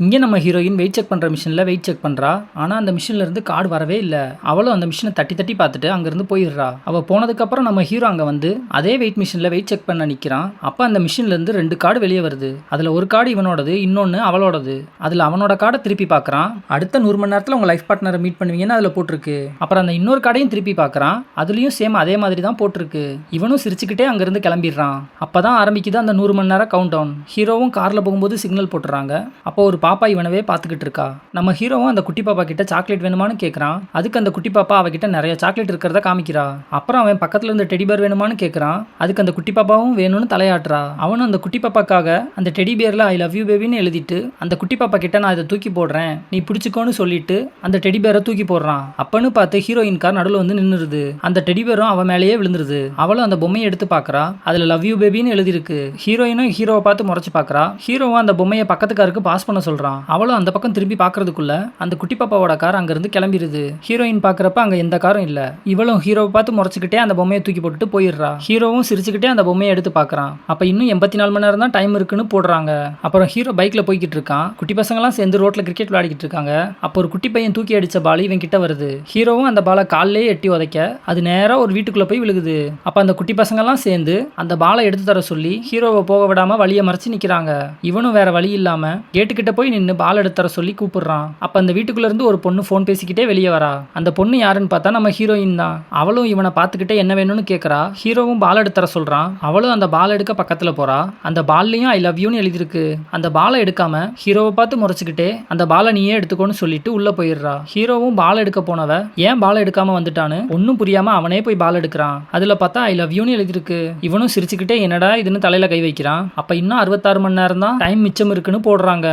இங்கே நம்ம heroine weight check பண்ணுற மிஷினில் வெயிட் செக் பண்ணுறா. ஆனால் அந்த மிஷின்லேருந்து கார்டு வரவே இல்லை. அவளும் அந்த மிஷினை தட்டி தட்டி பார்த்துட்டு அங்கேருந்து போயிடுறா. அவள் போனதுக்கப்புறம் நம்ம ஹீரோ அங்கே வந்து அதே வெயிட் மிஷினில் வெயிட் செக் பண்ண நிற்கிறான். அப்போ அந்த மிஷின்லேருந்து 2 கார்டு வெளியே வருது. அதில் ஒரு கார்டு இவனோடது, இன்னொன்று அவளோடது. அதில் அவனோட கார்டை திருப்பி பார்க்குறான். அடுத்த 100 மணி நேரத்தில் உங்கள் லைஃப் பார்ட்னரை மீட் பண்ணுவீங்கன்னு அதில் போட்டிருக்கு. அப்புறம் அந்த இன்னொரு கார்டையும் திருப்பி பார்க்குறான். அதுலேயும் சேம் அதே மாதிரி தான் போட்டிருக்கு. இவனும் சிரிச்சுக்கிட்டே அங்கேருந்து கிளம்பிடுறான். அப்போ தான் ஆரம்பிக்குது அந்த 100 மணி நேரம் கவுண்ட் டவுன். ஹீரோவும் காரில் போகும்போது சிக்னல் போட்டுறாங்க. அப்போ ஒரு பாப்பா இவனவே பார்த்துக்கிட்டு இருக்கா. நம்ம ஹீரோவும் அந்த குட்டி பாப்பா கிட்ட சாக்லேட் வேணுமான்னு கேட்குறான். அதுக்கு அந்த குட்டி பாப்பா அவகிட்ட நிறைய சாக்லேட் இருக்கிறத காமிக்கிறா. அப்புறம் அவன் பக்கத்தில் இருந்த டெடி பேர் வேணுமான்னு கேட்குறான். அதுக்கு அந்த குட்டி பாப்பாவும் வேணும்னு தலையாட்டுறா. அவனும் அந்த குட்டி பாப்பாக்காக அந்த டெடி பேரில் ஐ லவ் யூ பேபின்னு எழுதிட்டு அந்த குட்டி பாப்பா கிட்ட நான் இதை தூக்கி போடுறேன், நீ பிடிச்சிக்கோன்னு சொல்லிட்டு அந்த டெடி பேரை தூக்கி போடுறான். அப்பன்னு பார்த்து ஹீரோயின் கார் நடுவில் வந்து நின்றுது. அந்த டெடி பேரும் அவன் மேலேயே விழுந்துருது. அவளும் அந்த பொம்மையை எடுத்து பார்க்குறா. அதில் லவ் யூ பேபின்னு எழுதிருக்கு. ஹீரோயினும் ஹீரோவை பார்த்து முறைச்சு பார்க்குறா. ஹீரோவும் அந்த பொம்மையை பக்கத்து காருக்கு பாஸ் பண்ண சொல்கிறான். அவளும் அந்த பக்கம் திரும்பி பார்க்கறதுக்குள்ள அந்த குட்டி பாப்பாவோட கார் அங்கேருந்து கிளம்பிடுது. ஹீரோயின் பார்க்குறப்ப அங்கே எந்த காரும் இல்லை. இவளும் ஹீரோவை பார்த்து முறைச்சிக்கிட்டே அந்த பொம்மையை தூக்கி போட்டுட்டு போயிடுறா. ஹீரோவும் சிரிச்சுக்கிட்டே அந்த பொம்மையை எடுத்து பார்க்குறான். அப்போ இன்னும் 84 மணி நேரம் தான் டைம் இருக்குன்னு போடுறாங்க. அப்புறம் ஹீரோ பைக்கில் போய்கிட்டு இருக்கான். குட்டி பசங்களாம் சேர்ந்து ரோட்டில் கிரிக்கெட் விளையாடிக்கிட்டு இருக்காங்க. அப்போ ஒரு குட்டி பையன் தூக்கி அடித்த பால் இவன் கிட்ட வருது. ஹீரோவும் அந்த பாலை காலிலே எட்டி உதைக்க அது நேராக ஒரு வீட்டுக்குள்ளே போய் விழுகுது. அப்போ அந்த குட்டி பசங்கள்லாம் சேர்ந்து அந்த பாலை எடுத்து தர சொல்லி ஹீரோவை போக விடாமல் வழியை மறைச்சு நிற்கிறாங்க. இவனும் வேற வழி இல்லாமல் கேட்டுக்கிட்ட போய் நின்று பால் எடுத்து தர சொல்லி கூப்பிடுறான். அப்ப அந்த வீட்டுக்குள்ள இருந்து ஒரு பொண்ணு போன் பேசிக்கிட்டே வெளியே வரா. அந்த பொண்ணு யாருன்னு பார்த்தா நம்ம ஹீரோயின் தான். அவளும் இவனை பார்த்துக்கிட்டே என்ன வேணும்னு கேட்கறா. ஹீரோவும் பால் எடுத்து தர சொல்றான். அவளும் அந்த பால் எடுக்க பக்கத்துல போறா. அந்த பால்லையும் ஐ லவ் யூன்னு எழுதிருக்கு. அந்த பாலை எடுக்காம ஹீரோவை பார்த்து முறைச்சுக்கிட்டே அந்த பாலை நீயே எடுத்துக்கோன்னு சொல்லிட்டு உள்ள போயிடுறா. ஹீரோவும் பால் எடுக்க போனவ ஏன் பால் எடுக்காம வந்துட்டான்னு ஒன்னும் புரியாம அவனே போய் பால் எடுக்கிறான். அதுல பார்த்தா ஐ லவ் யூன்னு எழுதிருக்கு. இவனும் சிரிச்சுக்கிட்டே என்னடா இதுன்னு தலையில கை வைக்கிறான். அப்ப இன்னும் 66 மணி நேரம் தான் டைம் மிச்சம் இருக்குன்னு போடுறாங்க.